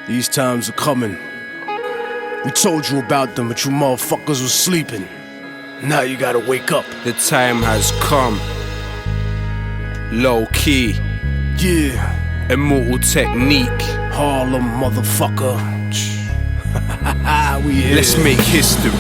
These times are coming. We told you about them, but you motherfuckers was sleeping. Now you gotta wake up. The time has come. Low key. Yeah. Immortal Technique. Harlem, motherfucker. We here. Let's make history.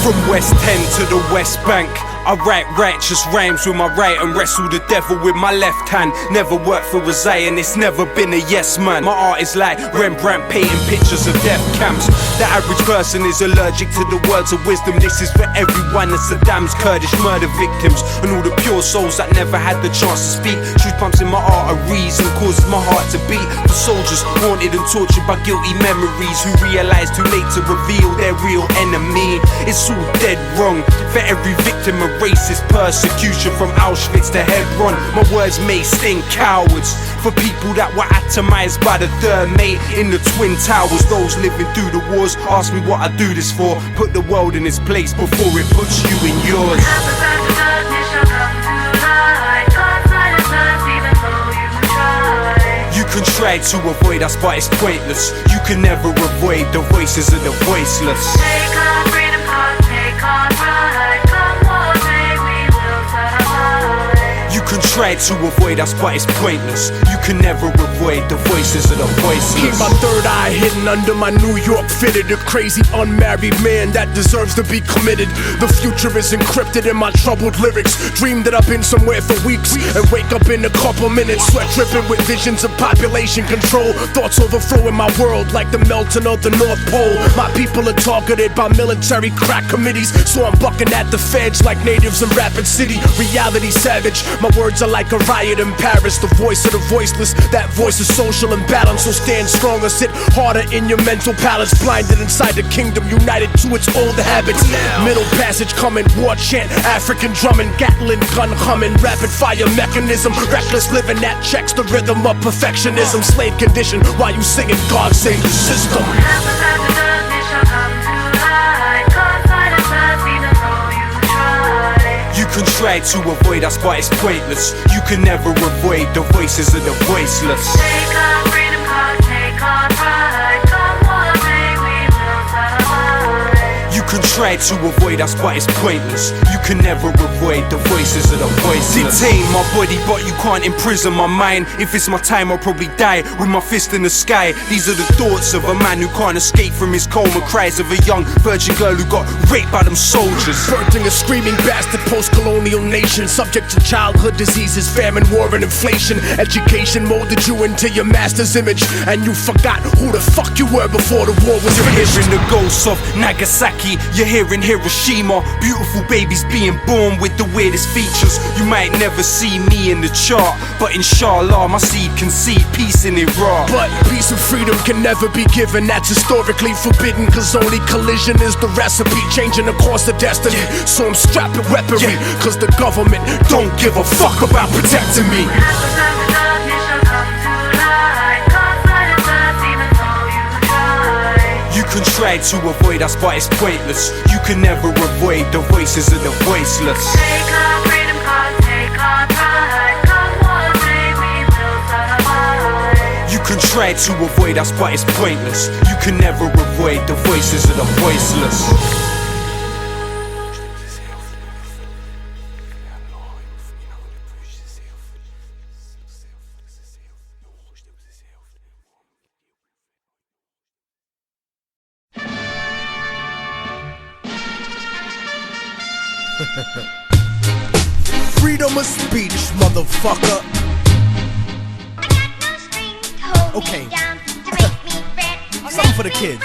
From West End to the West Bank, I write righteous rhymes with my right and wrestle the devil with my left hand. Never worked for a Zion, it's never been a yes man. My art is like Rembrandt painting pictures of death camps. The average person is allergic to the words of wisdom. This is for everyone, the Saddam's Kurdish murder victims, and all the pure souls that never had the chance to speak. Truth pumps in my arteries and causes my heart to beat. For soldiers haunted and tortured by guilty memories, who realize too late to reveal their real enemy. It's all dead wrong. For every victim of racist persecution, from Auschwitz to Hebron, my words may sting cowards. For people that were atomized by the third mate in the Twin Towers, those living through the wars ask me what I do this for. Put the world in its place before it puts you in yours. You can try to avoid us, but it's pointless. You can never avoid the voices of the voiceless. Take our freedom, take our pride. Come what may, we will survive. You can try to avoid us, but it's pointless. You can never avoid the voices of the voiceless. Keep my third eye hidden under my New York fitted. A crazy unmarried man that deserves to be committed. The future is encrypted in my troubled lyrics. Dream that I've been somewhere for weeks and wake up in a couple minutes, sweat dripping with visions of population control. Thoughts overflowing my world like the melting of the North Pole. My people are targeted by military crack committees, so I'm bucking at the feds like natives in Rapid City. Reality savage, my words are like a riot in Paris. The voice of the voiceless, that voice is social imbalance. So stand stronger, sit harder in your mental palace. Blinded inside the kingdom, united to its old habits. Middle passage coming, war chant, African drumming, Gatling gun humming, rapid fire mechanism. Reckless living that checks the rhythm of perfectionism. Slave condition while you singing God save the system. You can try to avoid us, but it's pointless. You can never avoid the voices of the voiceless. Take our freedom, take our pride. Come what may, we will survive. You can try to avoid us, but it's pointless. You can never avoid the voices of the voiceless. Detain my body, but you can't imprison my mind. If it's my time, I'll probably die with my fist in the sky. These are the thoughts of a man who can't escape from his coma. Cries of a young virgin girl who got raped by them soldiers. Birthing a screaming bastard post-colonial nation, subject to childhood diseases, famine, war, and inflation. Education molded you into your master's image, and you forgot who the fuck you were before the war was finished. You're hearing the ghosts of Nagasaki, you're hearing Hiroshima. Beautiful babies being born with the weirdest features. You might never see me in the chart, but inshallah my seed can see peace in Iraq. But peace and freedom can never be given, that's historically forbidden. Cause only collision is the recipe, changing the course of destiny. So I'm strapping weaponry, cause the government don't give a fuck about protecting me. You can try to avoid us, but it's pointless. You can never avoid the voices of the voiceless. Take our freedom, take our pride. Come what may, we will survive. You can try to avoid us, but it's pointless. You can never avoid the voices of the voiceless. Freedom of speech, motherfucker. Okay. Something for the kids.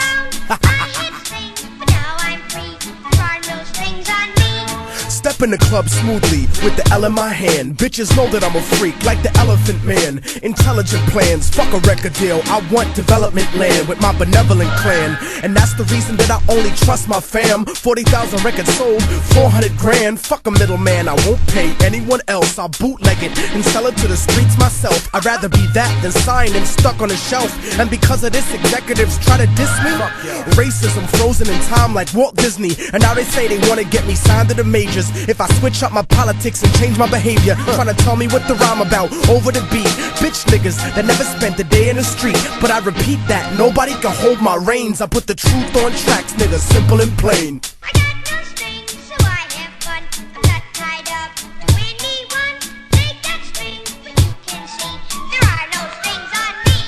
Step up in the club smoothly with the L in my hand. Bitches know that I'm a freak, like the Elephant Man. Intelligent plans, fuck a record deal. I want development land with my benevolent clan. And that's the reason that I only trust my fam. 40,000 records sold, 400 grand. Fuck a middleman, I won't pay anyone else. I'll bootleg it and sell it to the streets myself. I'd rather be that than signed and stuck on a shelf. And because of this, executives try to diss me. Racism frozen in time like Walt Disney. And now they say they wanna get me signed to the majors. If I switch up my politics and change my behavior, trying to tell me what the rhyme about over the beat. Bitch niggas that never spent a day in the street. But I repeat that, nobody can hold my reins. I put the truth on tracks, nigga, simple and plain. I got no strings, so I have fun. I'm not tied up to anyone. Take that string, but you can see there are no strings on me.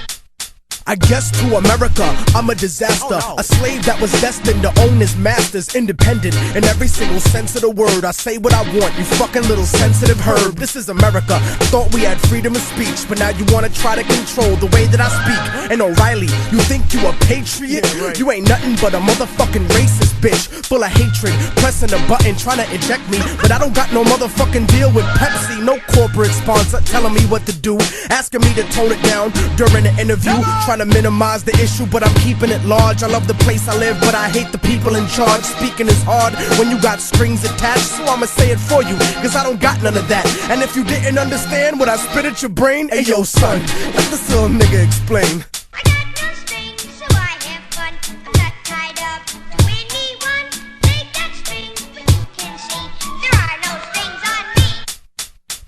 I guess to America, I'm a disaster. A slave that was destined to own his masters. Independent in every single sense of the word. I say what I want, you fucking little sensitive herb. This is America. I thought we had freedom of speech, but now you wanna try to control the way that I speak. And O'Reilly, you think you a patriot? You ain't nothing but a motherfucking racist bitch, full of hatred, pressing a button, trying to eject me. But I don't got no motherfucking deal with Pepsi. No corporate sponsor telling me what to do, asking me to tone it down during the interview, trying to minimize the issue, but I'm keeping it large. I love the place I live, but I hate the people in charge. Speaking is hard when you got strings attached, so I'ma say it for you, cause I don't got none of that. And if you didn't understand what I spit at your brain, hey yo son, let this little nigga explain. I got no strings, so I have fun. I'm not tied up to anyone. Take that string, but you can see there are no strings on me.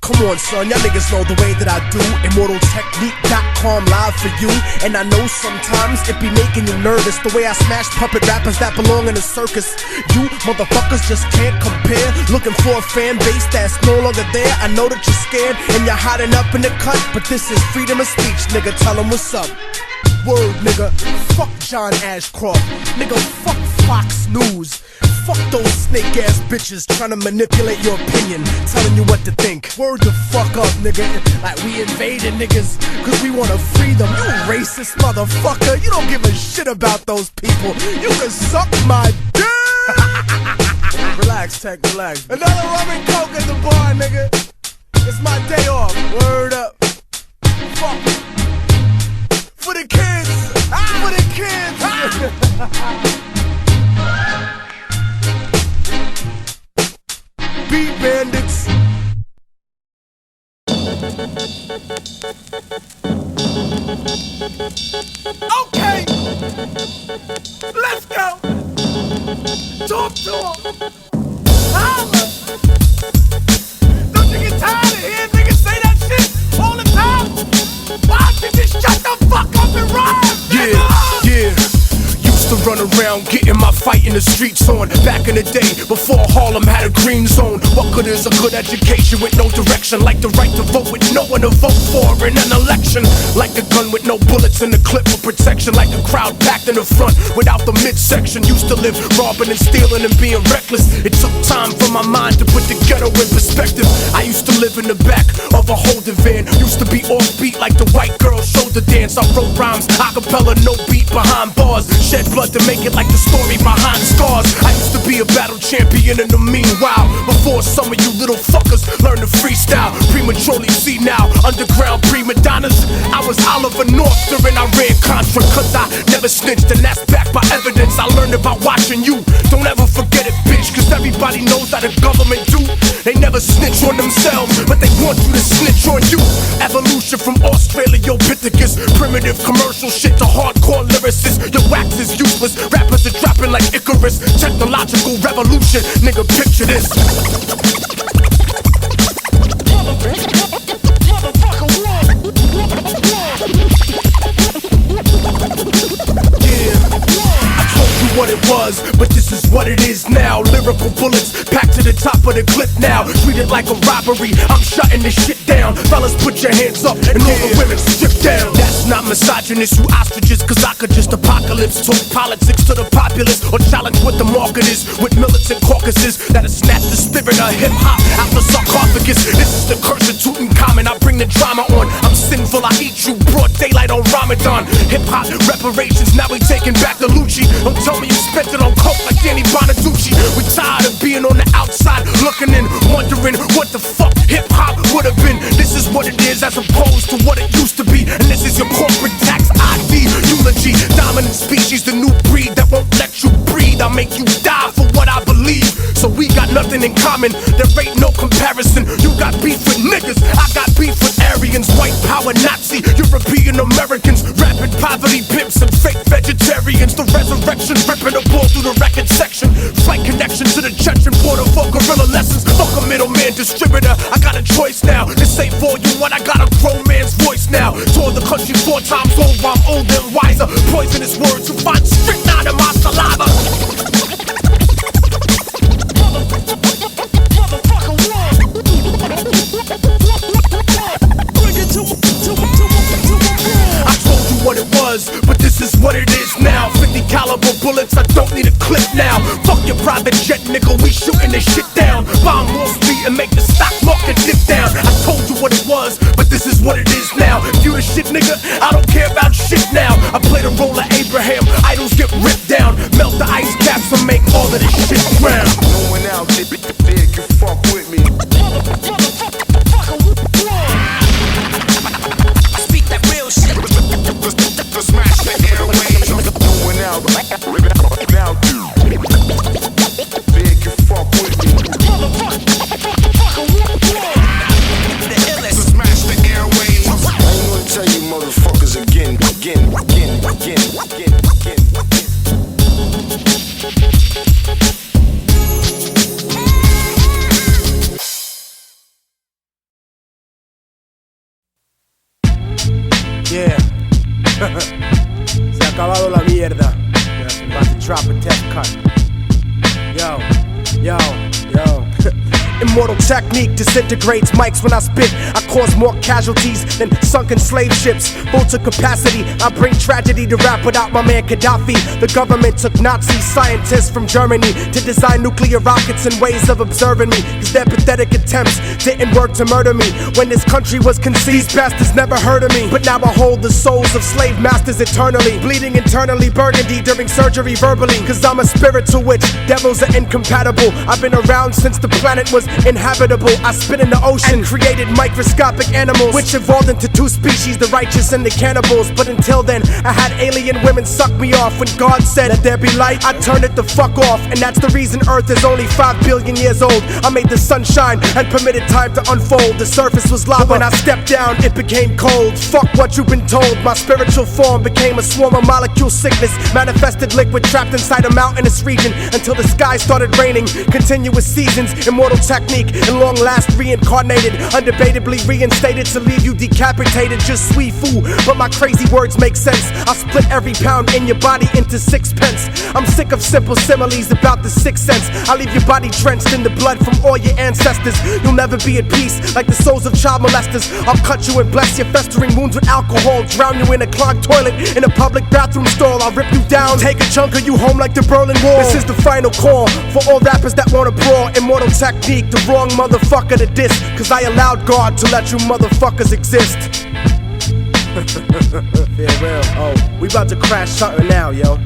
Come on son, y'all niggas know the way that I do. ImmortalTechnique.com live for you. And I know sometimes it be making you nervous, the way I smash puppet rappers that belong in a circus. You motherfuckers just can't compare. Looking for a fan base that's no longer there. I know that you're scared and you're hiding up in the cut, but this is freedom of speech, nigga, tell them what's up. Word, nigga, fuck John Ashcroft. Nigga, fuck Fox News. Fuck those snake ass bitches trying to manipulate your opinion, telling you what to think. Word the fuck up, nigga. Like we invaded niggas cause we wanna free them. You racist motherfucker. You don't give a shit about those people. You can suck my dick. Relax, Tech, relax. Another rum and coke at the bar, nigga. It's my day off. Word up. Fuck. For the kids. For the kids. Beat bandits. Okay, let's go. Talk to him. Holla. Don't you get tired of hearing niggas say that shit all the time? Why don't you just shut the fuck up and rhyme? Yeah. To run around getting my fight in the streets on. Back in the day, before Harlem had a green zone. What good is a good education with no direction? Like the right to vote with no one to vote for in an election. Like a gun with no bullets in the clip for protection. Like a crowd packed in the front without the midsection. Used to live robbing and stealing and being reckless. It took time for my mind to put the ghetto in perspective. I used to live in the back of a holding van. Used to be offbeat like the white girl shoulder dance. I wrote rhymes, acapella, no beat behind bars. Shed blood to make it like the story behind scars. I used to be a battle champion in the meanwhile, before some of you little fuckers learned to freestyle. Prematurely see now, underground prima donnas. I was Oliver North during I ran Contra, cause I never snitched, and that's backed by evidence I learned about watching you. Don't ever forget it, bitch, cause everybody knows how the government do. They never snitch on themselves, but they want you to snitch on you. Evolution from Australopithecus, primitive commercial shit to hardcore lyricists. Your wax is useless, rappers are dropping like Icarus. Technological revolution, nigga, picture this. What it was, but this is what it is now. Lyrical bullets packed to the top of the clip now. Treat it like a robbery, I'm shutting this shit down. Fellas, put your hands up and all the women strip down. That's not misogynist, you ostriches, cause I could just apocalypse. Talk politics to the populace, or challenge what the market is. With militant caucuses that'll snatch the spirit of hip-hop out the sarcophagus. This is the curse of Tutankhamun, I bring the drama on. I'm sinful, I eat you, broad daylight on Ramadan. Hip-hop reparations, now we taking back the Lucci. Don't tell me you spent it on coke like Danny Bonaducci. Gucci. We tired of being on the outside, looking in, wondering what the fuck hip-hop would have been. This is what it is as opposed to what it used to be. And this is your corporate tax ID eulogy. Dominant species, the new breed that won't let you breathe. I'll make you die for what I believe. So we got nothing in common, there ain't no comparison. You got beef with niggas, I got beef with Aryans. White power Nazi, European Americans, rapid poverty pimps and fake vegetarians. The resurrection ripping a ball through the record section. Flight connection to the Chechen border for guerrilla lessons. Fuck a middleman distributor, I got a choice now. This ain't for you, what I got a grown man's voice now. Tour the country 4 times over, I'm older and wiser. Poisonous words you find strychnine in my saliva. I told you what it was, but this is what it is now. 50 caliber bullets, I don't need a clip now. Fuck your private jet, nigga, we shooting this shit down. Bomb Wall Street and make the stock market dip down. I told you what it was, but this is what it is now. If you the shit, nigga, I don't care about shit now. I play the role of Abraham, idols get ripped down. Melt the ice caps and make all of this shit ground. No one out there can fuck with me. Speak that real shit. To smash the airwaves. No one out there can fuck with me. To smash the airwaves. I ain't gonna tell you motherfuckers again. Yeah. Se ha acabado la mierda. I'm about to drop a test cut. Yo. Immortal technique disintegrates mics when I spit. I cause more casualties than sunken slave ships. Full to capacity, I bring tragedy to rap without my man Gaddafi. The government took Nazi scientists from Germany to design nuclear rockets and ways of observing me, cause their pathetic attempts didn't work to murder me. When this country was conceived, these bastards never heard of me. But now I hold the souls of slave masters eternally, bleeding internally burgundy during surgery verbally, cause I'm a spiritual witch, devils are incompatible. I've been around since the planet was inhabitable. I spit in the ocean and created microscopic animals, which evolved into 2 species, the righteous and the cannibals. But until then, I had alien women suck me off. When God said, let there be light, I turned it the fuck off. And that's the reason Earth is only 5 billion years old. I made the sun shine and permitted time to unfold. The surface was lava, but when I stepped down, it became cold. Fuck what you've been told. My spiritual form became a swarm of molecule sickness, manifested liquid trapped inside a mountainous region, until the sky started raining. Continuous seasons, immortal technique, and long last reincarnated, undebatably reinstated to leave you decapitated. Just sweet fool, but my crazy words make sense. I split every pound in your body into 6 pence. I'm sick of simple similes about the 6th sense. I leave your body drenched in the blood from all your ancestors. You'll never be at peace like the souls of child molesters. I'll cut you and bless your festering wounds with alcohol, drown you in a clogged toilet in a public bathroom stall. I'll rip you down, take a chunk of you home like the Berlin Wall. This is the final call for all rappers that wanna brawl. Immortal technique, the wrong motherfucker to diss, cause I allowed God to let you motherfuckers exist. Farewell. Oh, we about to crash something now, yo.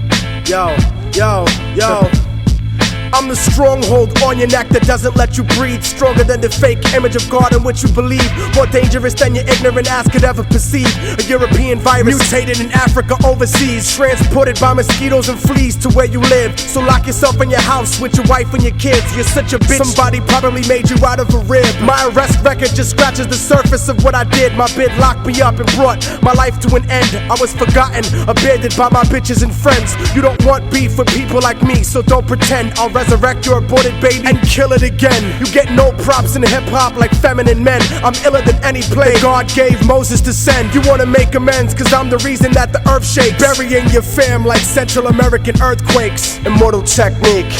I'm the stronghold on your neck that doesn't let you breathe. Stronger than the fake image of God in which you believe. More dangerous than your ignorant ass could ever perceive. A European virus mutated in Africa overseas, transported by mosquitoes and fleas to where you live. So lock yourself in your house with your wife and your kids. You're such a bitch, somebody probably made you out of a rib. My arrest record just scratches the surface of what I did. My bid locked me up and brought my life to an end. I was forgotten, abandoned by my bitches and friends. You don't want beef with people like me, so don't pretend. I'll resurrect your aborted baby and kill it again. You get no props in hip-hop like feminine men. I'm iller than any plague God gave Moses to send. You wanna make amends cause I'm the reason that the earth shakes, burying your fam like Central American earthquakes. Immortal technique,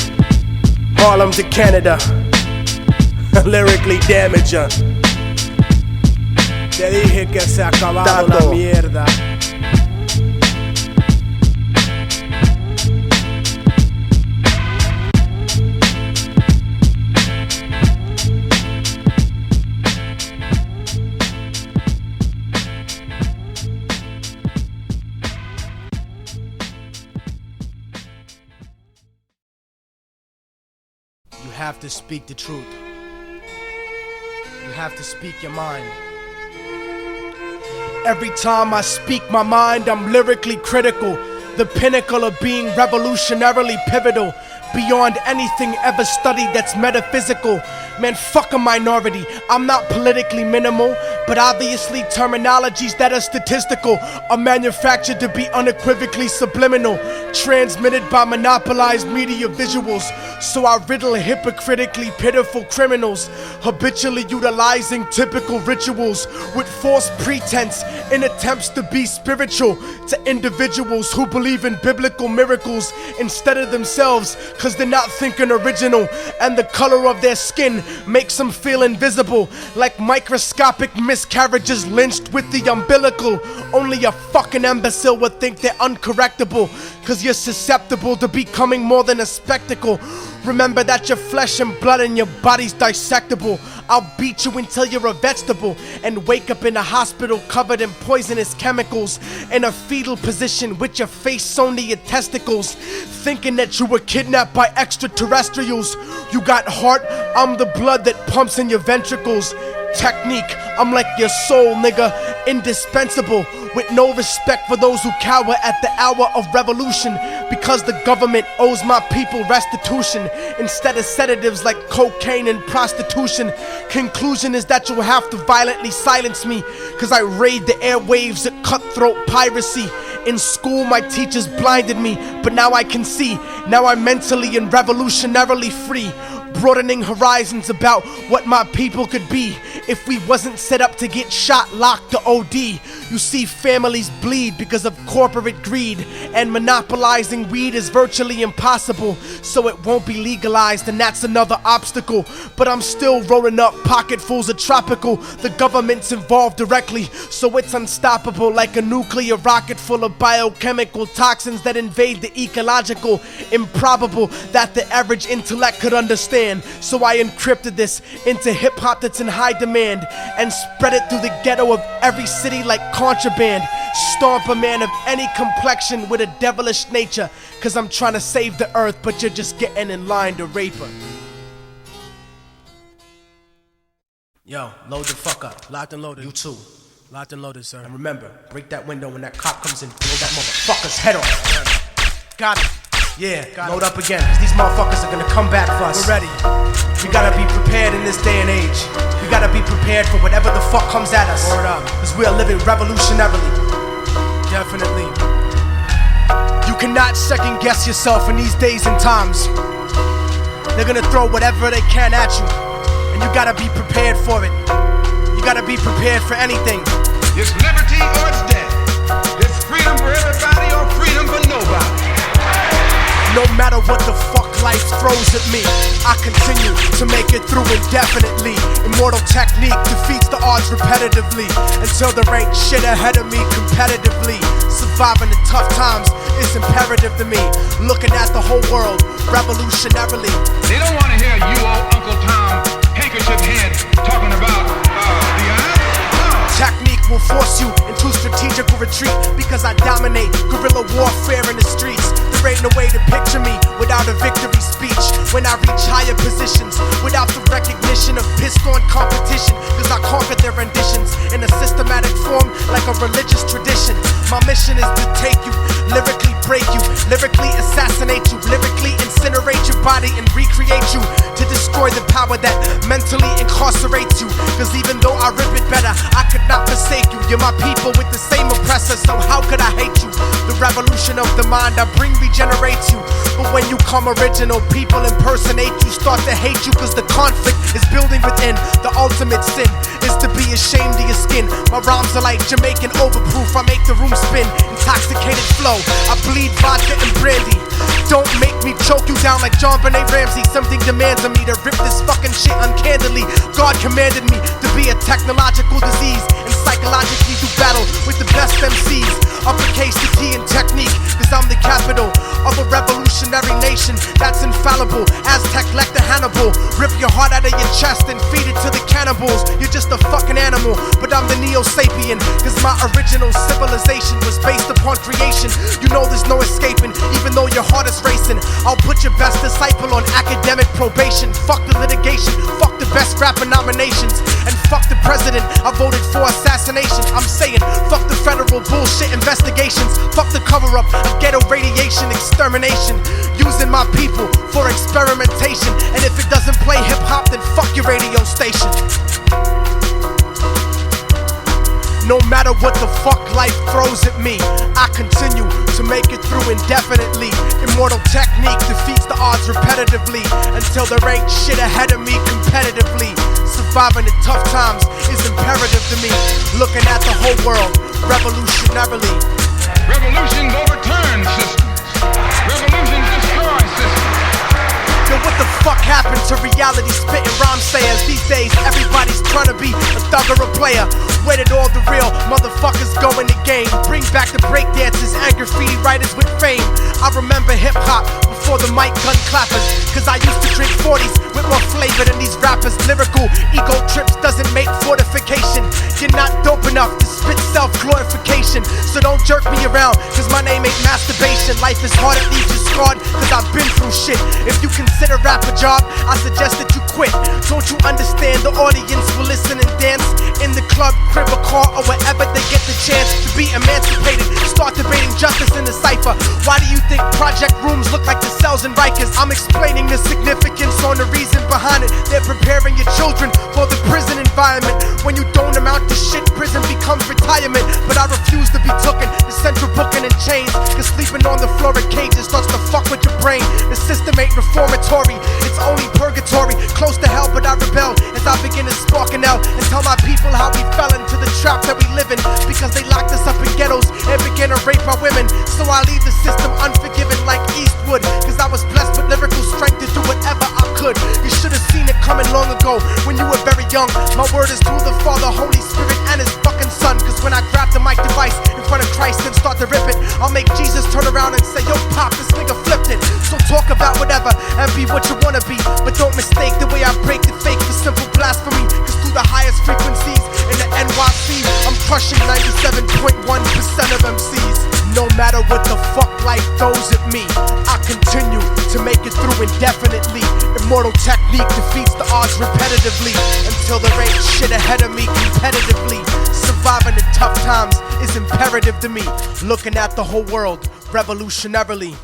Harlem to Canada. Lyrically damager. Te dije que se ha acabado la mierda. You have to speak the truth. You have to speak your mind. Every time I speak my mind, I'm lyrically critical. The pinnacle of being revolutionarily pivotal. Beyond anything ever studied that's metaphysical. Man, fuck a minority. I'm not politically minimal, but obviously terminologies that are statistical are manufactured to be unequivocally subliminal, transmitted by monopolized media visuals. So I riddle hypocritically pitiful criminals, habitually utilizing typical rituals with false pretense in attempts to be spiritual to individuals who believe in biblical miracles instead of themselves, cause they're not thinking original, and the color of their skin makes them feel invisible, like microscopic miscarriages lynched with the umbilical. Only a fucking imbecile would think they're uncorrectable, cause you're susceptible to becoming more than a spectacle. Remember that you're flesh and blood and your body's dissectable. I'll beat you until you're a vegetable and wake up in a hospital covered in poisonous chemicals, in a fetal position with your face sewn to your testicles, thinking that you were kidnapped by extraterrestrials. You got heart, I'm the blood that pumps in your ventricles. Technique, I'm like your soul, nigga, indispensable, with no respect for those who cower at the hour of revolution, because the government owes my people restitution instead of sedatives like cocaine and prostitution. Conclusion is that you'll have to violently silence me, cause I raid the airwaves at cutthroat piracy. In school my teachers blinded me, but now I can see. Now I'm mentally and revolutionarily free, broadening horizons about what my people could be if we wasn't set up to get shot, locked, or OD. You see, families bleed because of corporate greed, and monopolizing weed is virtually impossible, so it won't be legalized, and that's another obstacle. But I'm still rolling up pocketfuls of tropical. The government's involved directly, so it's unstoppable, like a nuclear rocket full of biochemical toxins that invade the ecological. Improbable that the average intellect could understand, so I encrypted this into hip-hop that's in high demand and spread it through the ghetto of every city like contraband. Stomp a man of any complexion with a devilish nature, cause I'm trying to save the earth, but you're just getting in line to rape her. Yo, load the fuck up. Locked and loaded. You too. Locked and loaded, sir. And remember, break that window when that cop comes in. Blow that motherfucker's head off. Got it. Yeah, load up again, cause these motherfuckers are gonna come back for us. We're ready. We gotta be prepared in this day and age. We gotta be prepared for whatever the fuck comes at us. Word up. Cause we are living revolutionarily. Definitely. You cannot second guess yourself in these days and times. They're gonna throw whatever they can at you, and you gotta be prepared for it. You gotta be prepared for anything. It's liberty or it's death. It's freedom for everybody or freedom for nobody. No matter what the fuck life throws at me, I continue to make it through indefinitely. Immortal technique defeats the odds repetitively until there ain't shit ahead of me competitively. Surviving the tough times is imperative to me. Looking at the whole world revolutionarily. They don't want to hear you old Uncle Tom handkerchief head talking about the eye. Technique will force you into strategical retreat, because I dominate guerrilla warfare in the streets. There ain't no way to picture me without a victory speech. When I reach higher positions without the recognition of pissed on competition, cause I conquered their renditions in a systematic form like a religious tradition. My mission is to take you, lyrically break you, lyrically assassinate you, lyrically incinerate your body and recreate you, to destroy the power that mentally incarcerates you. Cause even though I rip it better, I could not forsake you. You're my people with the same oppressor, so how could I hate you? The revolution of the mind I bring regenerates you. But when you come original, people impersonate you, start to hate you, cause the conflict is building within. The ultimate sin is to be ashamed of your skin. My rhymes are like Jamaican overproof, I make the room spin. Intoxicated flow, I bleed vodka and brandy. Don't make me choke you down like John Benet Ramsey. Something demands of me to rip this fucking shit uncandidly. God commanded me to be a technological disease and psychologically do battle with the best MCs. Uppercase the T in technique, cause I'm the capital of a revolutionary nation that's infallible. Aztec lector Hannibal, rip your heart out of your chest and feed it to the cannibals. You're just a fucking animal, but I'm the Neo-Sapien, cause my original civilization was based upon creation. You know there's no escaping, even though your heart is racing. I'll put your best disciple on academic probation. Fuck the litigation, fuck the best rapper nominations, and fuck the president. I voted for assassination. I'm saying fuck the federal bullshit investigations. Fuck the cover-up of ghetto radiation extermination. Using my people for experimentation. And if it doesn't play hip-hop, then fuck your radio station. No matter what the fuck life throws at me, I continue to make it through indefinitely. Immortal technique defeats the odds repetitively until there ain't shit ahead of me competitively. Surviving the tough times is imperative to me. Looking at the whole world revolutionarily. Revolutions overturn systems. Revolutions destroy systems. Yo, what the fuck happened to reality spitting rhyme sayers? These days, everybody's trying to be a thug or a player. Where did all the real motherfuckers go in the game? Bring back the breakdancers and graffiti writers with fame. I remember hip-hop before the mic gun clappers, cause I used to drink 40s with more flavor than these rappers. Lyrical ego trips doesn't make fortification. You're not dope enough to spit self-glorification. So don't jerk me around, cause my name ain't masturbation. Life is hard, it leaves you scarred, cause I've been through shit. If you consider rap a job, I suggest that you quit. Don't you understand the audience will listen and dance in the club, crib, or car, or wherever they get the chance to be emancipated? Start debating justice in the cipher. Why do you think project rooms look like the cells in Rikers? I'm explaining the significance on the reason behind it. They're preparing your children for the prison environment. When you don't amount to shit, prison becomes retirement. But I refuse to be tooken to central booking and chains, cause sleeping on the floor in cages starts to fuck with your brain. The system ain't reformatory, it's only purgatory. Close to hell, but I rebel as I begin to spark an L and tell my people how we fell into the trap that we live in, because they locked us up in ghettos and began to rape our women. So I leave the system unforgiven like Eastwood, cause I was blessed with lyrical strength to do whatever I could. You should have seen it coming long ago when you were very young. My word is to the Father, Holy Spirit, and His fucking Son. Cause when I grab the mic device in front of Christ and start to rip it, I'll make Jesus turn around and say, yo pop, this nigga flipped it. So talk about whatever and be what you wanna be, but don't mistake the way I break the fake for simple blasphemy. Cause through the highest frequencies in the NYC, I'm crushing 97.1% of MCs. No matter what the fuck life throws at me, I continue to make it through indefinitely. Immortal technique defeats the odds repetitively until there ain't shit ahead of me competitively. Surviving the tough times is imperative to me. Looking at the whole world revolutionarily.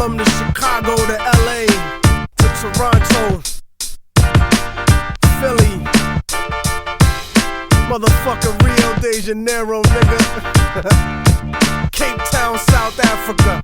To Chicago, to LA, to Toronto, Philly, motherfucking Rio de Janeiro, nigga. Cape Town, South Africa.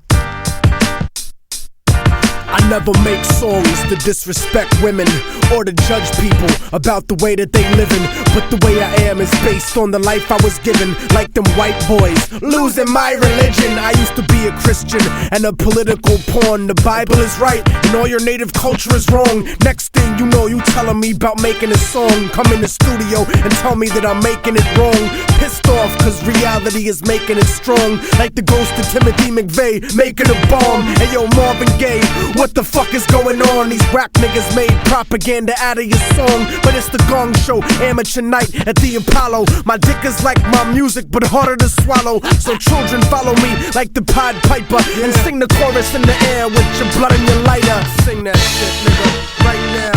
I never make songs to disrespect women or to judge people about the way that they living, but the way I am is based on the life I was given. Like them white boys losing my religion. I used to be a Christian and a political pawn. The Bible is right and all your native culture is wrong. Next thing you know, you telling me about making a song. Come in the studio and tell me that I'm making it wrong. Pissed off cause reality is making it strong. Like the ghost of Timothy McVeigh making a bomb. Hey yo, Marvin Gaye, what the fuck is going on? These rap niggas made propaganda out of your song, but it's the Gong Show, amateur night at the Apollo. My dick is like my music, but harder to swallow. So children follow me like the Pied Piper and sing the chorus in the air with your blood and your lighter. Sing that shit, nigga, right now.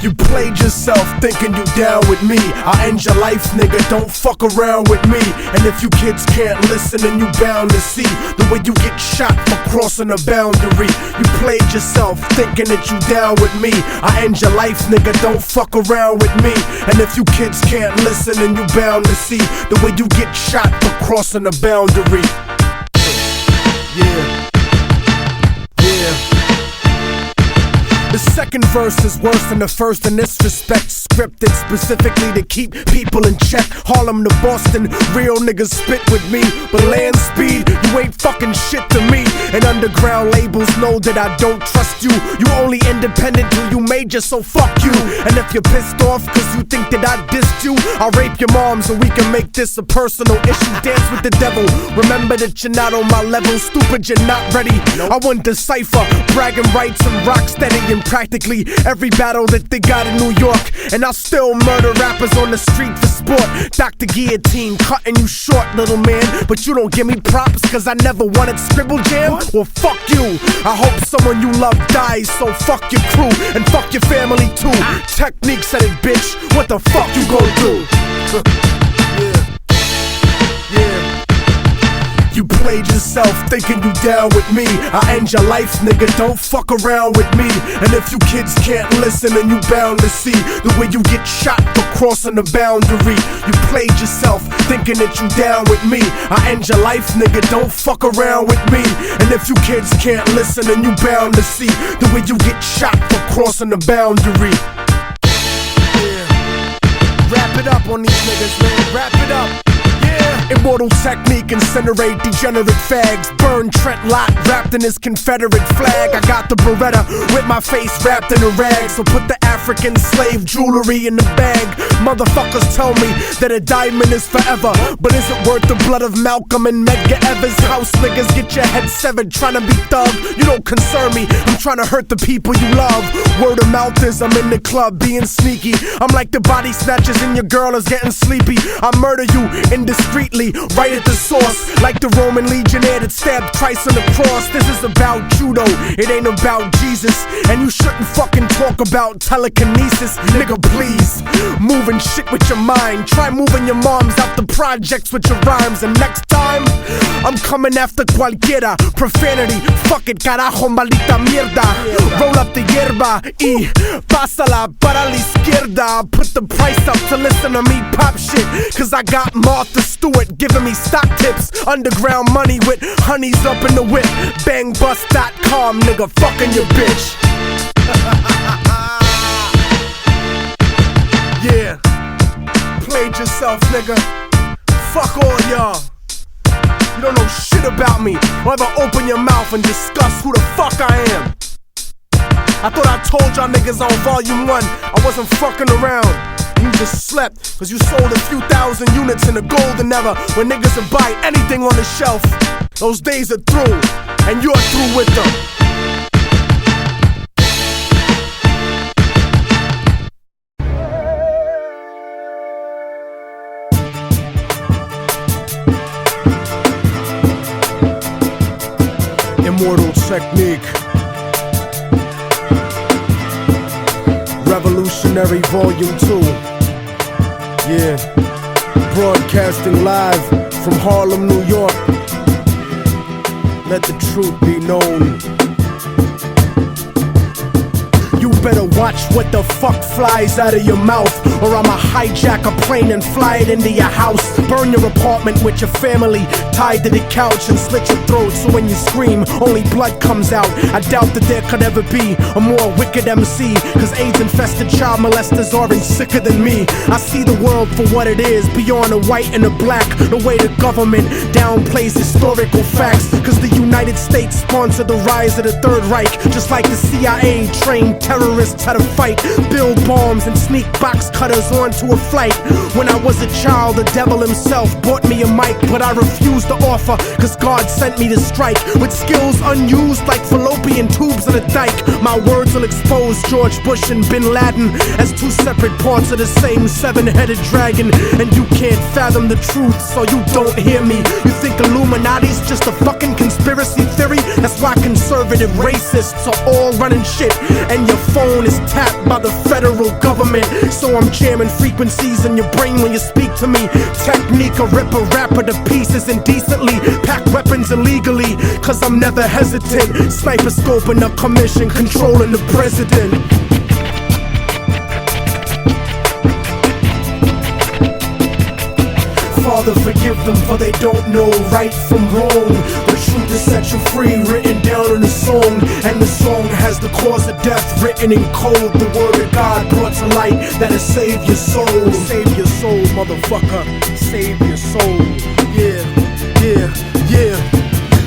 You played yourself thinking you down with me. I'll end your life, nigga, don't fuck around with me. And if you kids can't listen, then you bound to see the way you get shot for crossing a boundary. You played yourself thinking that you down with me. I'll end your life, nigga, don't fuck around with me. And if you kids can't listen, then you bound to see the way you get shot for crossing a boundary. Yeah. The second verse is worse than the first in this respect. Scripted specifically to keep people in check. Harlem to Boston, real niggas spit with me. But land speed, you ain't fucking shit to me. And underground labels know that I don't trust you. You only independent till you major, so fuck you. And if you're pissed off cause you think that I dissed you, I'll rape your mom so we can make this a personal issue. Dance with the devil, remember that you're not on my level. Stupid, you're not ready. I want decipher, bragging rights and rock steady and practically technically every battle that they got in New York. And I'll still murder rappers on the street for sport. Dr. Guillotine, cutting you short, little man. But you don't give me props, cause I never wanted Scribble Jam. Well, fuck you. I hope someone you love dies, so fuck your crew and fuck your family too. Technique said it, bitch. What the fuck you gon' do? You played yourself thinking you down with me. I end your life, nigga, don't fuck around with me. And if you kids can't listen, then you bound to see the way you get shot for crossing the boundary. You played yourself thinking that you down with me. I end your life, nigga, don't fuck around with me. And if you kids can't listen, then you bound to see the way you get shot for crossing the boundary. Wrap it up on these niggas, man, wrap it up. Immortal Technique, incinerate degenerate fags. Burn Trent Lott wrapped in his Confederate flag. I got the Beretta with my face wrapped in a rag. So put the African slave jewelry in the bag. Motherfuckers tell me that a diamond is forever, but is it worth the blood of Malcolm and Medgar Evers? House niggas get your head severed trying to be thug. You don't concern me, I'm trying to hurt the people you love. Word of mouth is I'm in the club being sneaky. I'm like the body snatchers and your girl is getting sleepy. I murder you indiscreetly, right at the source, like the Roman legionnaire that stabbed Christ on the cross. This is about judo, it ain't about Jesus. And you shouldn't fucking talk about telekinesis. Nigga, please, moving shit with your mind. Try moving your moms out the projects with your rhymes. And next time, I'm coming after cualquiera. Profanity, fuck it, carajo, maldita mierda. Roll up the hierba y pásala para la izquierda. Put the price up to listen to me pop shit, cause I got Martha Stewart giving me stock tips. Underground money with honeys up in the whip. Bangbust.com, nigga, fucking your bitch. Yeah, played yourself, nigga. Fuck all y'all. You don't know shit about me. Or ever open your mouth and discuss who the fuck I am. I thought I told y'all niggas on volume 1 I wasn't fucking around. You just slept, cause you sold a few thousand units in the golden era when niggas would buy anything on the shelf. Those days are through, and you're through with them. Immortal Technique, Revolutionary Volume 2. Yeah, broadcasting live from Harlem, New York. Let the truth be known. You better watch what the fuck flies out of your mouth, or I'ma hijack a plane and fly it into your house. Burn your apartment with your family tied to the couch and slit your throat so when you scream, only blood comes out. I doubt that there could ever be a more wicked MC, cause AIDS-infested child molesters aren't sicker than me. I see the world for what it is, beyond the white and the black. The way the government downplays historical facts, cause the United States sponsored the rise of the Third Reich, just like the CIA trained terrorists how to fight, build bombs and sneak box cutters onto a flight. When I was a child, the devil himself bought me a mic, but I refused to offer, cause God sent me to strike with skills unused like fallopian tubes in a dike. My words will expose George Bush and Bin Laden as two separate parts of the same seven-headed dragon. And you can't fathom the truth, so you don't hear me. You think Illuminati's just a fucking conspiracy theory? That's why conservative racists are all running shit, and your phone is tapped by the federal government. So I'm jamming frequencies in your brain when you speak to me. Technique, a rip a rapper to pieces indecently, pack weapons illegally, cause I'm never hesitant. Sniper scoping the commission, controlling the president. Father, forgive them, for they don't know right from wrong. The truth is set you free, written down in a song, and the song has the cause of death written in code. The word of God brought to light that'll save your soul. Save your soul, motherfucker, save your soul. Yeah, yeah, yeah.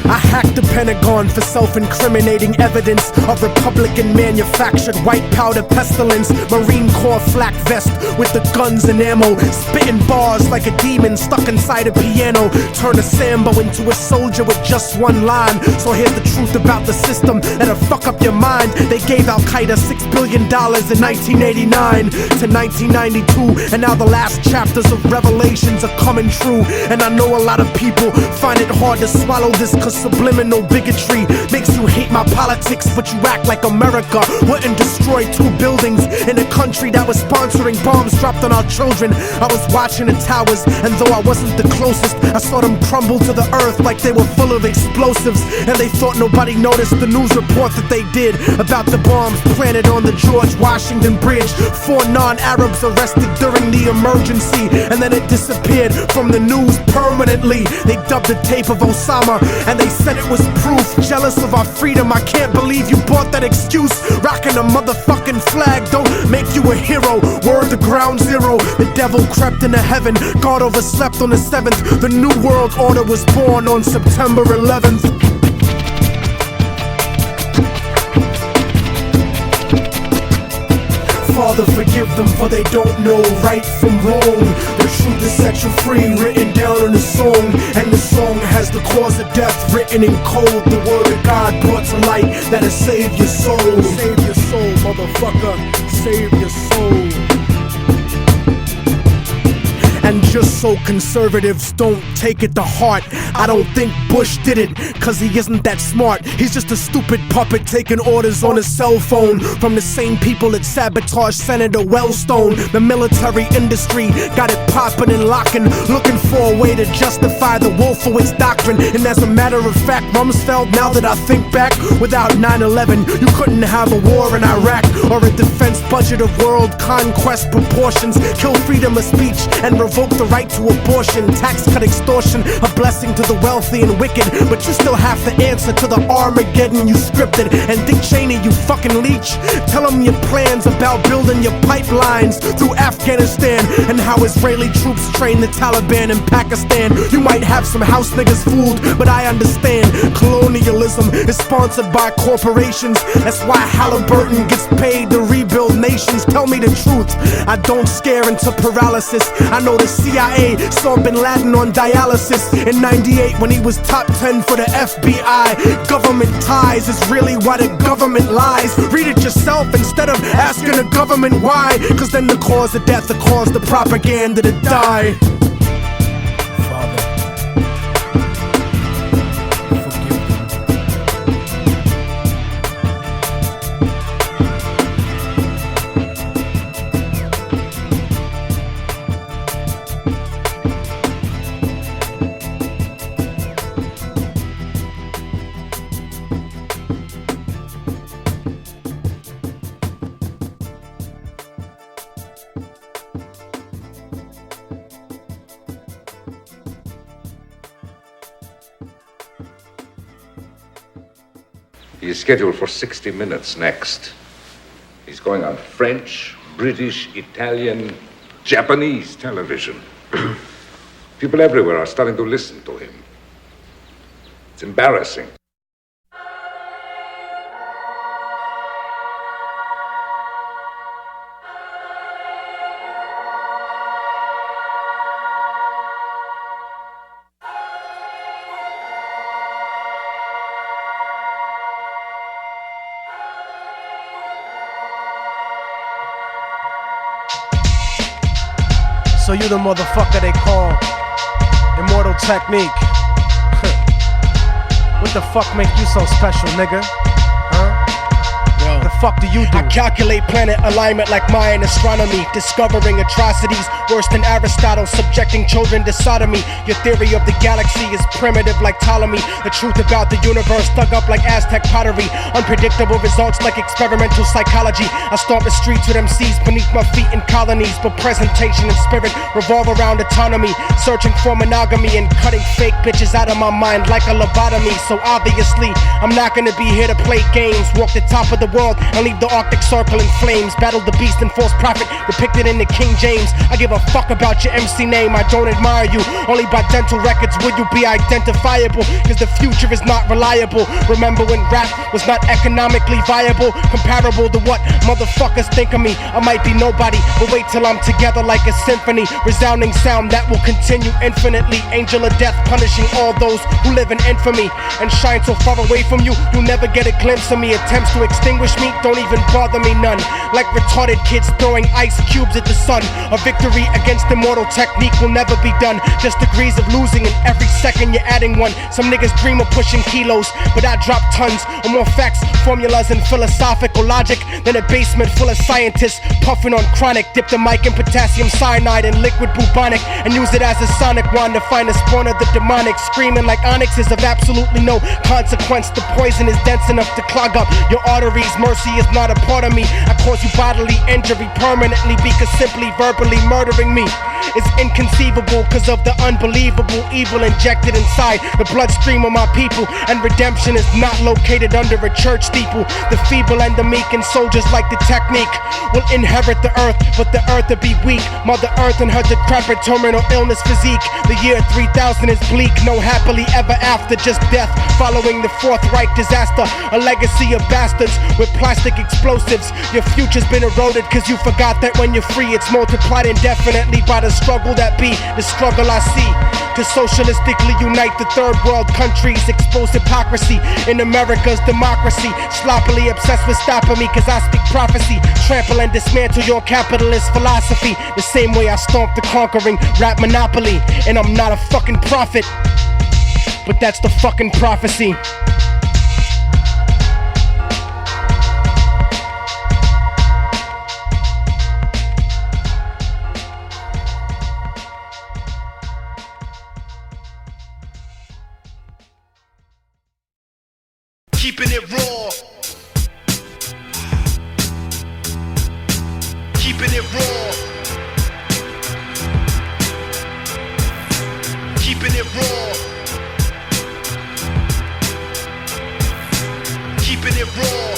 I hacked the Pentagon for self-incriminating evidence of Republican manufactured white powder pestilence. Marine Corps flak vest with the guns and ammo, spitting bars like a demon stuck inside a piano. Turn a Sambo into a soldier with just one line. So here's the truth about the system that'll fuck up your mind. They gave Al-Qaeda $6 billion in 1989 to 1992, and now the last chapters of Revelations are coming true. And I know a lot of people find it hard to swallow this, cause subliminal bigotry makes you hate my politics, but you act like America wouldn't destroy 2 buildings in a country that was sponsoring bombs dropped on our children. I was watching the towers, and though I wasn't the closest, I saw them crumble to the earth like they were full of explosives. And they thought nobody noticed the news report that they did about the bombs planted on the George Washington Bridge. 4 non-Arabs arrested during the emergency, and then it disappeared from the news permanently. They dubbed the tape of Osama, and they said it was proof. Jealous of our freedom, I can't believe you bought that excuse. Rocking a motherfucking flag don't make you a hero. Word to ground zero. The devil crept into heaven, God overslept on the 7th. The new world order was born on September 11th. Father, forgive them, for they don't know right from wrong. The truth is set you free, written down in a song. And the song has the cause of death written in code. The word of God brought to light that'll save your soul. Save your soul, motherfucker. Save your soul. And just so conservatives don't take it to heart, I don't think Bush did it, cause he isn't that smart. He's just a stupid puppet taking orders on his cell phone from the same people that sabotaged Senator Wellstone. The military industry got it popping and locking, looking for a way to justify the Wolfowitz doctrine. And as a matter of fact, Rumsfeld, now that I think back, without 9/11, you couldn't have a war in Iraq or a defense budget of world conquest proportions. Kill freedom of speech and revoke the right to abortion, tax cut extortion, a blessing to the wealthy and wicked. But you still have to answer to the Armageddon you scripted. And Dick Cheney, you fucking leech, tell them your plans about building your pipelines through Afghanistan, and how Israeli troops train the Taliban in Pakistan. You might have some house niggas fooled, but I understand colonialism is sponsored by corporations. That's why Halliburton gets paid to rebuild nations. Tell me the truth, I don't scare into paralysis. I know the CIA saw Bin Laden on dialysis in 98 when he was top 10 for the FBI. Government ties is really why the government lies. Read it yourself instead of asking the government why, cause then the cause of death will cause the propaganda to die. He is scheduled for 60 minutes next. He's going on French, British, Italian, Japanese television. People everywhere are starting to listen to him. It's embarrassing. So you the motherfucker they call Immortal Technique. What the fuck make you so special, nigga? Huh? Yo. The fuck do you do? I calculate planet alignment like Mayan astronomy, discovering atrocities worse than Aristotle, subjecting children to sodomy. Your theory of the galaxy is primitive like Ptolemy. The truth about the universe dug up like Aztec pottery. Unpredictable results like experimental psychology. I stomp the streets with MCs beneath my feet in colonies, but presentation and spirit revolve around autonomy. Searching for monogamy and cutting fake bitches out of my mind like a lobotomy. So obviously I'm not gonna be here to play games, walk the top of the world and leave the Arctic Circle in flames. Battle the beast and false prophet depicted in the King James. I give a fuck about your MC name, I don't admire you. Only by dental records will you be identifiable, cause the future is not reliable. Remember when rap was not economically viable, comparable to what motherfuckers think of me. I might be nobody, but wait till I'm together like a symphony. Resounding sound that will continue infinitely. Angel of death punishing all those who live in infamy and shine so far away from you, you'll never get a glimpse of me. Attempts to extinguish me don't even bother me none. Like retarded kids throwing ice cubes at the sun. A victory against Immortal Technique will never be done. Just degrees of losing, and every second you're adding one. Some niggas dream of pushing kilos, but I drop tons of more facts, formulas, and philosophical logic than a basement full of scientists puffing on chronic. Dip the mic in potassium cyanide and liquid bubonic and use it as a sonic wand to find the spawn of the demonic. Screaming like onyx is of absolutely no consequence. The poison is dense enough to clog up your arteries. Mercy is not a part of me. I cause you bodily injury permanently because simply verbally murdering me is inconceivable because of the unbelievable evil injected inside the bloodstream of my people. And redemption is not located under a church steeple. The feeble and the meek and soldiers like the technique will inherit the earth, but the earth will be weak. Mother Earth and her decrepit terminal illness physique. The year 3000 is bleak, no happily ever after, just death following the Fourth Reich disaster. A legacy of bastards with plastic explosives. Your future's been eroded cause you forgot that when you're free it's multiplied indefinitely by the struggle that be the struggle I see. To socialistically unite the third world countries, expose hypocrisy in America's democracy. Sloppily obsessed with stopping me cause I speak prophecy. Trample and dismantle your capitalist philosophy the same way I stomp the conquering rap monopoly. And I'm not a fucking prophet, but that's the fucking prophecy. Keeping it raw. Keeping it raw. Keeping it raw. Keeping it raw.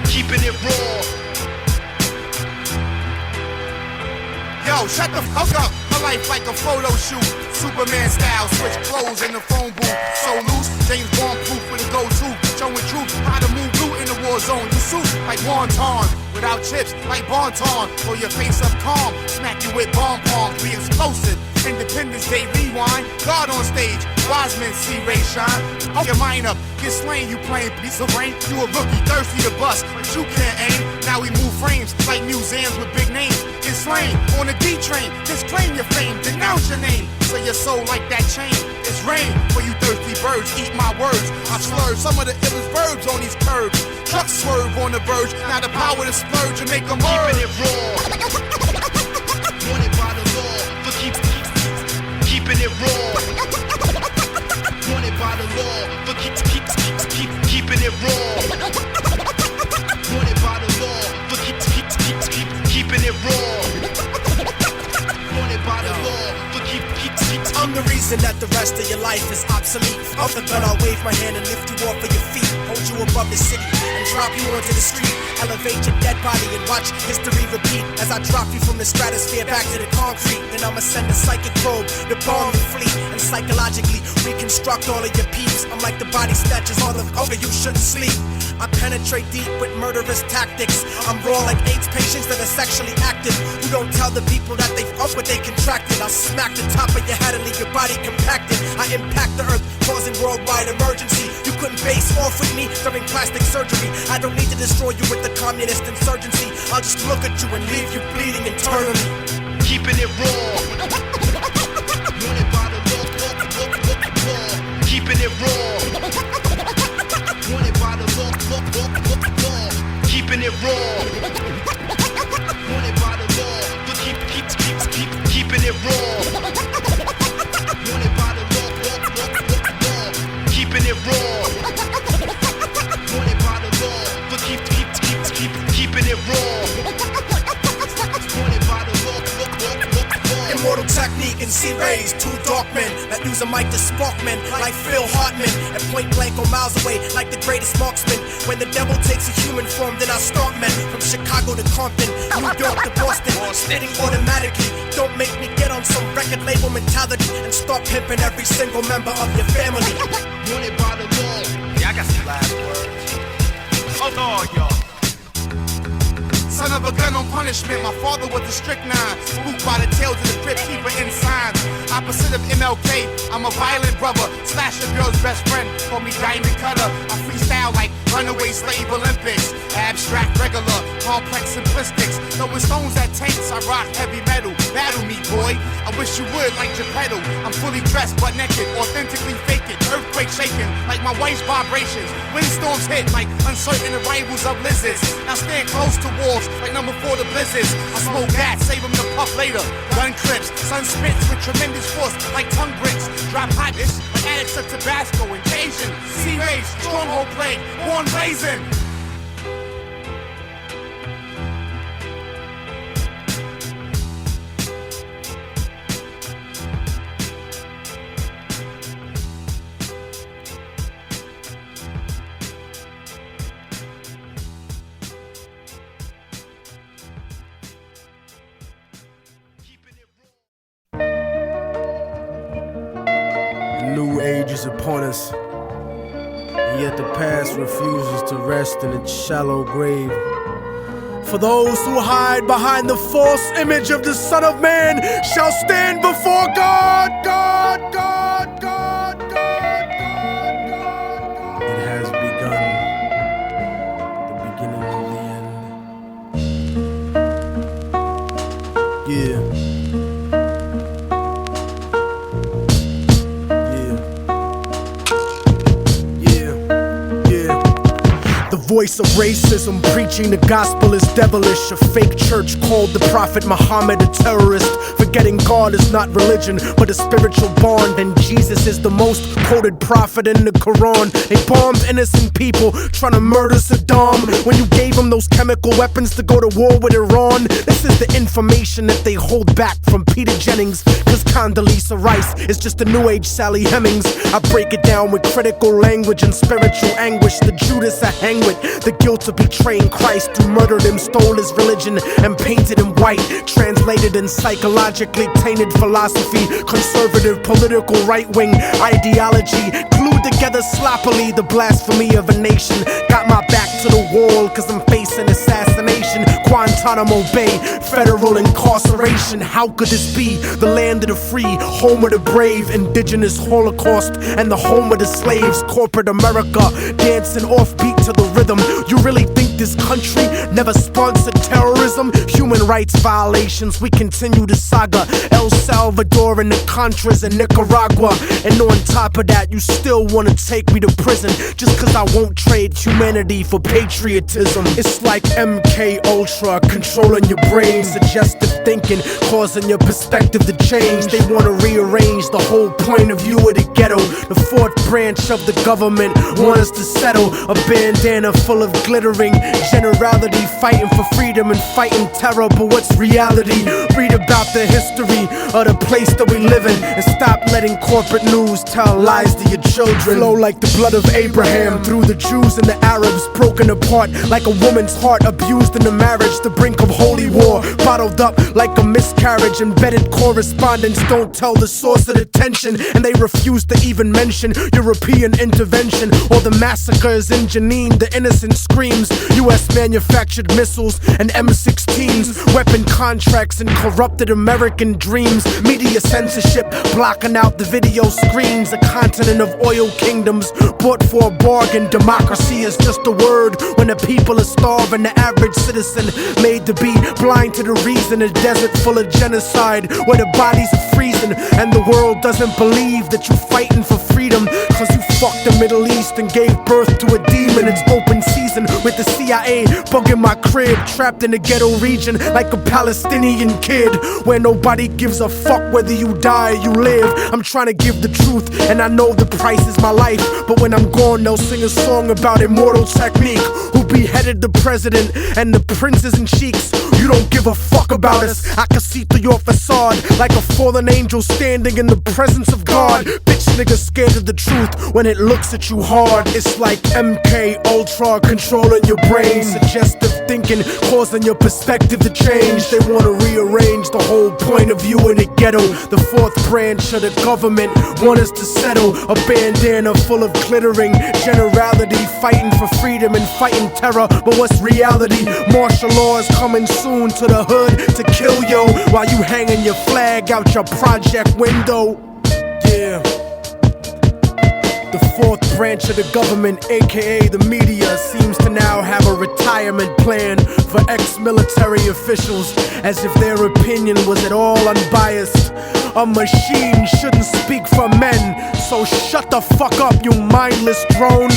Keeping it raw. Yo, shut the fuck up. My life like a photo shoot. Superman style, switch clothes in the phone booth. So loose, James Bond proof with a go-to. Showing truth, how to move loot in the war zone. You suit like wonton, without chips like Bonton. Pull your face up calm, smack you with bomb palms. We explosive, Independence Day rewind. God on stage, wise men see Ray shine. Hold your mind up, get slain, you playing piece of rain. You a rookie, thirsty to bust, but you can't aim. Now we move frames like museums with big names. Get slain on the D train, disclaim your fame, denounce your name. Say your soul like that chain. It's rain for you thirsty birds, eat my words. I slurred some of the illest verbs on these curbs. Trucks swerve on the verge, now the power to splurge and make them merge. Keeping it raw. Wanted by the law for keeping it raw. Wanted by the law for keeping it raw. Wanted by the law for keeping it raw. Wanted by the law for I'm the reason that the rest of your life is obsolete. Off the gun, I'll wave my hand and lift you off of your feet. Hold you above the city and drop you onto the street. Elevate your dead body and watch history repeat. As I drop you from the stratosphere back to the concrete. Then I'ma send a psychic probe to bomb the fleet and psychologically reconstruct all of your peeps. I'm like the body snatchers all over, you shouldn't sleep. I penetrate deep with murderous tactics. I'm raw like AIDS patients that are sexually active, who don't tell the people that they fuck what they contracted. I'll smack the top of your head and leave your body compacted. I impact the earth, causing worldwide emergency. You couldn't face off with me during plastic surgery. I don't need to destroy you with the communist insurgency. I'll just look at you and leave you bleeding internally. Keeping it raw. Wanted by the law. Keeping it raw. Wanted by the law. Keeping it raw. Wanted by the law. For keeping it raw. Wanted by the law. Keeping it raw. Wanted by the law. For keeping it raw. Wanted by the law. Immortal Technique and C-Rays, 2 dark men that use a mic to spark men, like Phil Hartman, and point blank or miles away, like the greatest marksman. When the devil takes a human form, then I start men. From Chicago to Compton, New York to Boston, spitting automatically. Don't make me get on some record label mentality and start pimping every single member of your family. Wanted by the law. Yeah, I got some last words. Oh, no, y'all. Son of a gun on punishment, my father was a strychnine. Spooked by the tales of the crypt keeper in signs. Opposite of MLK, I'm a violent brother. Slash a girl's best friend, call me Diamond Cutter. I freestyle like runaway slave Olympics. Abstract, regular, complex simplistics. Throwing stones at tanks, I rock heavy metal. Battle me, boy, I wish you would like Geppetto. I'm fully dressed but naked, authentically fake it. Earthquake shaking like my wife's vibrations. Windstorms hit like uncertain arrivals of lizards. Now stand close to walls like number 4 to blizzards. I smoke that, save them to puff later. Gun clips, sun spits with tremendous force like tongue bricks. Drop hotness like addicts of Tabasco. Invasion, sea rays, stronghold plague, born blazing. New age is upon us, and yet the past refuses to rest in its shallow grave. For those who hide behind the false image of the Son of Man shall stand before God. It has begun, the beginning of the end. Yeah. Voice of racism, preaching the gospel is devilish. A fake church called the Prophet Muhammad a terrorist. Forgetting God is not religion, but a spiritual bond. And Jesus is the most quoted prophet in the Quran. They bombed innocent people, trying to murder Saddam. When you gave them those chemical weapons to go to war with Iran. This is the information that they hold back from Peter Jennings. Cause Condoleezza Rice is just a new age Sally Hemings. I break it down with critical language and spiritual anguish. The Judas I hang with, the guilt of betraying Christ, who murdered him, stole his religion, and painted him white. Translated in psychologically tainted philosophy, conservative political right-wing ideology, glued together sloppily the blasphemy of a nation. Got my back to the wall cause I'm facing assassination. Guantanamo Bay, federal incarceration. How could this be? The land of the free, home of the brave, indigenous Holocaust, and the home of the slaves. Corporate America, dancing offbeat to the rhythm. You really think this country never sponsored terrorism? Human rights violations, we continue the saga. El Salvador and the Contras in Nicaragua. And on top of that, you still wanna take me to prison just cause I won't trade humanity for patriotism. It's like MK Ultra controlling your brain, suggestive thinking, causing your perspective to change. They wanna rearrange the whole point of view of the ghetto. The fourth branch of the government want us to settle. A bandana full of glittering generality, fighting for freedom and fighting terror. But what's reality? Read about the history of the place that we live in, and stop letting corporate news tell lies to your children. Flow like the blood of Abraham through the Jews and the Arabs, broken apart like a woman's heart, abused in a marriage, the brink of holy war, bottled up like a miscarriage. Embedded correspondence don't tell the source of the tension, and they refuse to even mention European intervention or the massacres in Jenin. The innocent screams, US manufactured missiles and M16s, weapon contracts and corrupted American dreams. Media censorship blocking out the video screens. A continent of oil kingdoms bought for a bargain. Democracy is just a word when the people are starving. The average citizen made to be blind to the reason. A desert full of genocide where the bodies are freezing, and the world doesn't believe that you're fighting for freedom cause you fucked the Middle East and gave birth to a demon. It's open season with the CIA bugging my crib, trapped in the ghetto region like a Palestinian kid, where nobody gives a fuck whether you die or you live. I'm trying to give the truth, and I know the price is my life, but when I'm gone they'll sing a song about Immortal Technique, who beheaded the president and the princes and sheiks, You don't give a fuck about us. I can see through your facade like a fallen angel standing in the presence of God. Bitch niggas scared of the truth when it looks at you hard. It's like MK Ultra controlling your brain. Suggestive thinking causing your perspective to change. They wanna rearrange the whole point of view in the ghetto. The fourth branch of the government want us to settle. A bandana full of glittering generality, fighting for freedom and fighting terror. But what's reality? Martial law is coming soon to the hood to kill yo while you hanging your flag out your project window. Yeah. The fourth branch of the government, aka the media, seems to now have a retirement plan for ex-military officials, as if their opinion was at all unbiased. A machine shouldn't speak for men, so shut the fuck up, you mindless drone.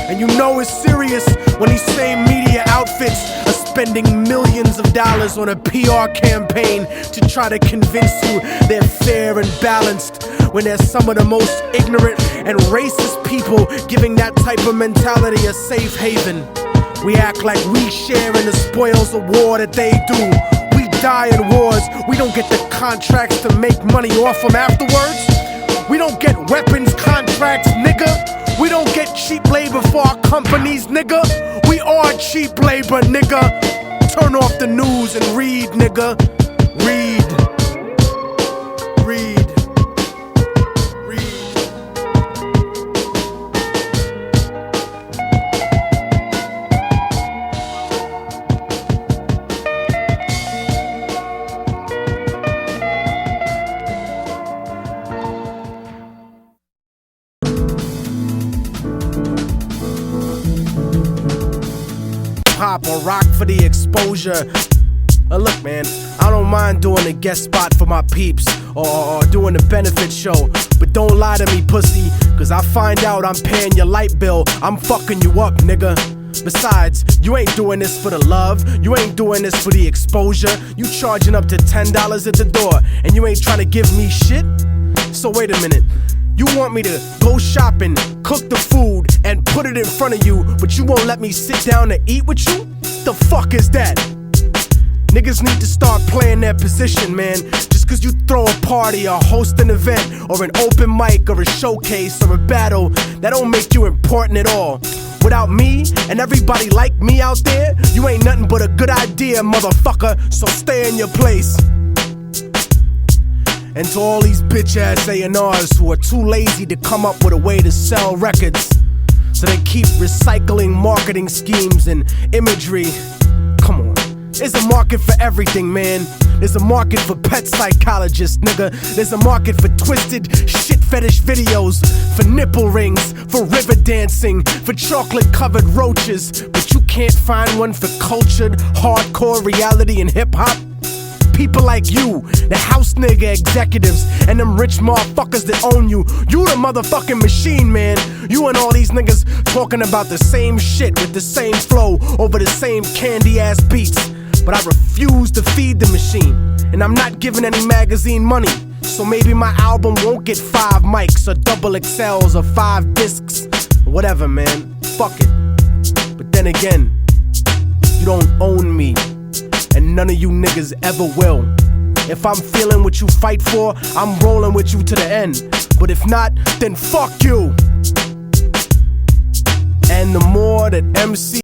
And you know it's serious when these same media outfits are spending millions of dollars on a PR campaign to try to convince you they're fair and balanced, when they're some of the most ignorant and racist people giving that type of mentality a safe haven. We act like we share in the spoils of war that they do. We die in wars, we don't get the contracts to make money off them afterwards. We don't get weapons contracts, nigga. We don't get cheap labor for our companies, nigga. We are cheap labor, nigga. Turn off the news and read, nigga. Read. Read. Pop or rock for the exposure. Look, man, I don't mind doing a guest spot for my peeps or doing a benefit show, but don't lie to me, pussy, cause I find out I'm paying your light bill, I'm fucking you up, nigga. Besides, you ain't doing this for the love, you ain't doing this for the exposure. You charging up to $10 at the door, and you ain't trying to give me shit? So wait a minute. You want me to go shopping, cook the food, and put it in front of you, but you won't let me sit down to eat with you? The fuck is that? Niggas need to start playing their position, man. Just cause you throw a party or host an event or an open mic or a showcase or a battle, that don't make you important at all. Without me and everybody like me out there, you ain't nothing but a good idea, motherfucker, so stay in your place. And to all these bitch-ass A&Rs who are too lazy to come up with a way to sell records, so they keep recycling marketing schemes and imagery. Come on, there's a market for everything, man. There's a market for pet psychologists, nigga. There's a market for twisted shit fetish videos, for nipple rings, for river dancing, for chocolate-covered roaches, but you can't find one for cultured, hardcore reality and hip-hop? People like you, the house nigga executives, and them rich motherfuckers that own you. You the motherfucking machine, man. You and all these niggas talking about the same shit with the same flow over the same candy-ass beats. But I refuse to feed the machine, and I'm not giving any magazine money. So maybe my album won't get 5 mics or double XLs or 5 discs. Whatever, man. Fuck it. But then again, you don't own me, and none of you niggas ever will. If I'm feeling what you fight for, I'm rolling with you to the end. But if not, then fuck you. And the more that MC